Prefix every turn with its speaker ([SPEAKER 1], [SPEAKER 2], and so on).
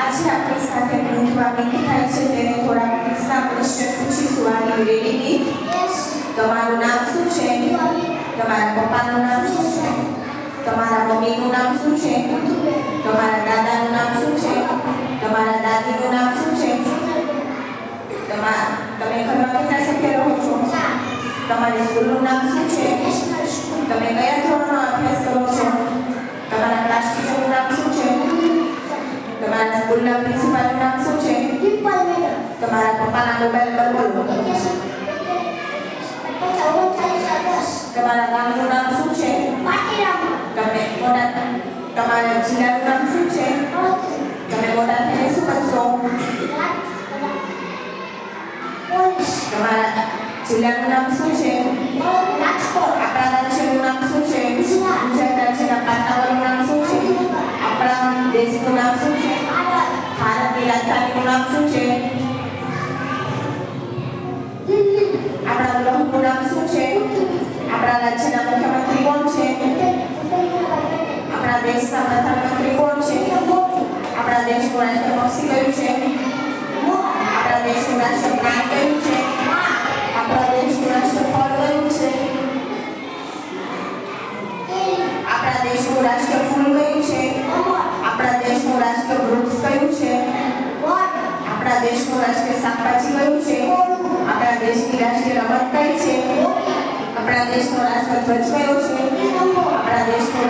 [SPEAKER 1] આજે આપણી સાથે નોંધવા મીટ થાય છે તેને થોડા કિસ્સા પ્રશ્ન પૂછીશું. આર યુ રેડી ગીત? તમારું નામ શું છે? તમારા પપ્પાનું નામ શું છે? તમારા મમ્મીનું નામ શું છે? તમારા દાદાનું નામ શું છે? તમારા દાદીનું નામ શું છે? તમે ઘરમાં કેટલા સભ્ય રહો છો? તમારી સ્કૂલનું નામ શું છે? તમે કયા ધોરણમાં અભ્યાસ કરો છો? તમારા ક્લાસ ટીચરનું નામ શું છે? તમારા સ્કૂલના પ્રિન્સિપાલનું નામ શું છે? તમારા પપ્પાના મોબાઈલ નંબર બોલો. તમારા ગામનું નામ શું છે? તમારા જિલ્લાનું નામ શું છે? તમે મોટા થઈને શું કરશો? તમારા જિલ્લાનું નામ શું છે? આપણા રાજ્યનું નામ શું છે? ગુજરાત રાજ્યના પાટનગરનું નામ શું છે? આપણા દેશનું નામ શું છે? ભારતની રાજધાનીનું નામ શું છે? આપણા ગ્રહનું નામ શું છે? આપણા રાજ્યના મુખ્યમંત્રી કોણ છે? આપણા દેશના પ્રધાનમંત્રી કોણ છે? આપણા દેશનું રાષ્ટ્ર પક્ષી કયું છે? આપણા દેશનું રાષ્ટ્ર પ્રાણી કયું છે? આપણા દેશનું રાષ્ટ્ર ફળ કયું છે? આપણા દેશનું રાષ્ટ્ર ફૂલ કયું છે? આપણા દેશનું રાષ્ટ્ર વૃક્ષ કયું છે? આપણા દેશનું રાષ્ટ્ર શાકભાજી કયું છે? આપણા દેશની રાષ્ટ્રીય રમત કઈ છે? આપણા દેશનો રાષ્ટ્ર ધ્વજ કયો છે? આપણા દેશનો